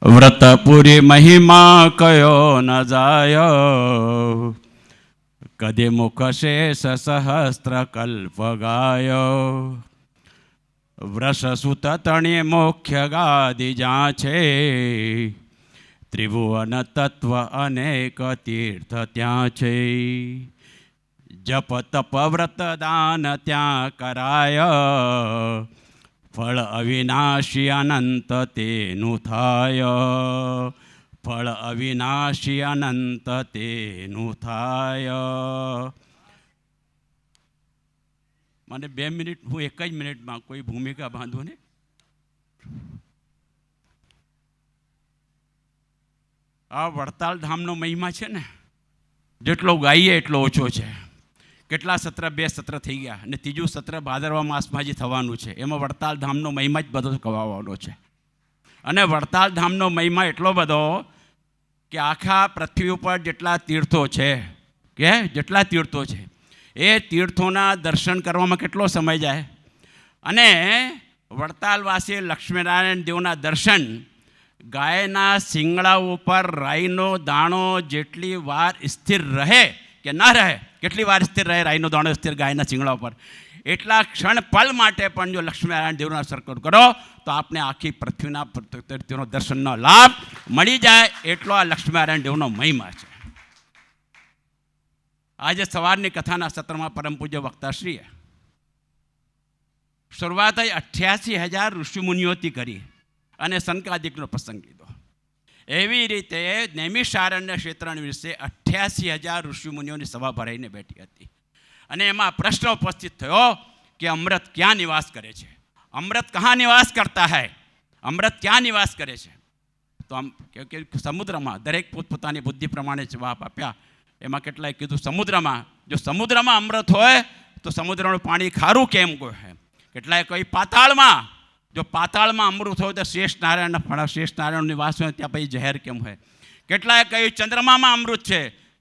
વ્રતપુરી મહિમા કયો ન જાય, કદે મુખ શેષ સહસ્ત્ર કલ્પ ગાયો. વૃષસુત તણે મુખ્ય ગાદી જ્યાં છે, ત્રિભુવન તત્વ અનેક તીર્થ ત્યાં છે. જપ તપ વ્રત દાન ત્યાં કરાય, ફળ અવિનાશી અનંત તેનું થાય. ફળ અવિનાશી અનંત તેનું થાય. મને 2 મિનિટ, હું એક જ મિનિટમાં કોઈ ભૂમિકા બાંધું ને. આ વડતાલ ધામનો મહિમા છે ને, જેટલો ગાઈએ એટલો ઓછો છે. કેટલા સત્ર? 2 સત્ર થઈ ગયા અને ત્રીજું સત્ર ભાદરવા માસમાં જે થવાનું છે, એમાં વડતાલ ધામનો મહિમા જ બધો કહેવાનો છે. અને વડતાલ ધામનો મહિમા એટલો બધો કે આખા પૃથ્વી ઉપર જેટલા તીર્થો છે, જેટલા તીર્થો છે, એ તીર્થોના દર્શન કરવામાં કેટલો સમય જાય. અને વડતાલવાસી લક્ષ્મીનારાયણ દેવના દર્શન ગાયના શિંગડા ઉપર રાઈનો દાણો જેટલી વાર સ્થિર રહે કે ના રહે, કેટલી વાર સ્થિર રહે રાઈનો દાણો સ્થિર ગાયના શિંગડા ઉપર, એટલા ક્ષણ પલ માટે પણ જો લક્ષ્મીનારાયણ દેવના સર્કલ કરો તો આપણે આખી પૃથ્વીના તીર્થોનો દર્શનનો લાભ મળી જાય. એટલો આ લક્ષ્મીનારાયણ દેવનો મહિમા છે. આજે સવારની કથાના સત્રમાં પરમ પૂજ્ય વક્તાશ્રીએ શરૂઆત 88,000 ઋષિમુનિઓથી કરી અને સંકાદિકનો પ્રસંગ લીધો. એવી રીતે નૈમિષારણ્ય ક્ષેત્રની વિશે 88,000 ઋષિમુનિઓની સભા ભરાઈને બેઠી હતી. અને એમાં પ્રશ્ન ઉપસ્થિત થયો કે અમૃત ક્યાં નિવાસ કરે છે? અમૃત કહાં નિવાસ કરતા હૈ? અમૃત ક્યાં નિવાસ કરે છે? તો આમ કે સમુદ્રમાં. દરેક પોતપોતાની બુદ્ધિ પ્રમાણે જવાબ આપ્યા. એમાં કેટલાય કીધું સમુદ્રમાં. જો સમુદ્રમાં અમૃત હોય તો સમુદ્રનું પાણી ખારું કેમ હોય? કેટલાય કહી પાતાળમાં. જો પાતાળમાં અમૃત હોય તો શેષ નારાયણ નિવાસ હોય ત્યાં પછી ઝેર કેમ હોય? કેટલાય કહ્યું ચંદ્રમામાં અમૃત છે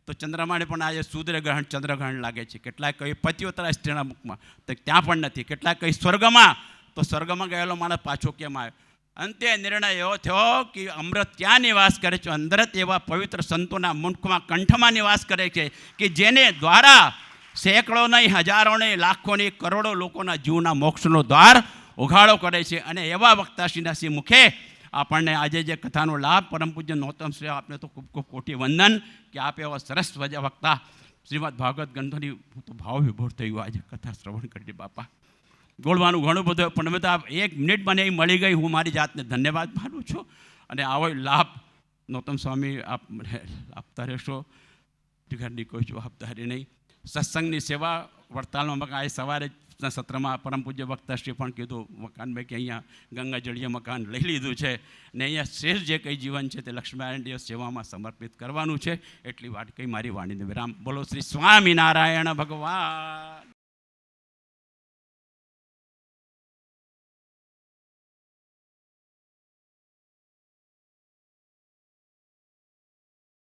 તો ચંદ્રમાને પણ આજે સૂર્યગ્રહણ ચંદ્રગ્રહણ લાગે છે. કેટલાય કહ્યું પતિઓતરા સ્ત્રીના મુખમાં તો ત્યાં પણ નથી. કેટલાય કહી સ્વર્ગમાં, તો સ્વર્ગમાં ગયેલો માણસ પાછો કેમ આવ્યો? અંતે નિર્ણય એવો થયો કે અમૃત ક્યાં નિવાસ કરે છે? અંદરત એવા પવિત્ર સંતોના મુખમાં, કંઠમાં નિવાસ કરે છે કે જેને દ્વારા સેંકડો નહીં, હજારો નહીં, લાખો નહીં, કરોડો લોકોના જીવના મોક્ષનો દ્વાર ઉઘાડો કરે છે. અને એવા વક્તાશ્રીના શ્રી મુખે આપણને આજે જે કથાનો લાભ પરમ પૂજ્ય નોતમ શ્રી આપને તો ખૂબ ખૂબ કોટી વંદન કે આપે એવા સરસ વક્તા શ્રીમદ ભાગવત ગ્રંથોની હું તો ભાવ વિભોર થયું આજે કથા શ્રવણ કરી. બાપા બોલવાનું ઘણું બધું પણ અમે તો 1 મિનિટ મને એ મળી ગઈ. હું મારી જાતને ધન્યવાદ માનું છું. અને આવો લાભ નોતમ સ્વામી આપ આપતા રહેશો. ઘરની કોઈ જવાબદારી નહીં. સત્સંગની સેવા વડતાલમાં મકાન આજે સવારે સત્રમાં પરમ પૂજ્ય વક્તાશ્રી પણ કીધું મકાનમાં કે અહીંયા ગંગાજળીય મકાન લઈ લીધું છે ને અહીંયા શેષ જે કંઈ જીવન છે તે લક્ષ્મીનારાયણ દેવ સેવામાં સમર્પિત કરવાનું છે. એટલી વાત કંઈ મારી વાણીને વિરામ. બોલો શ્રી સ્વામિનારાયણ ભગવાન.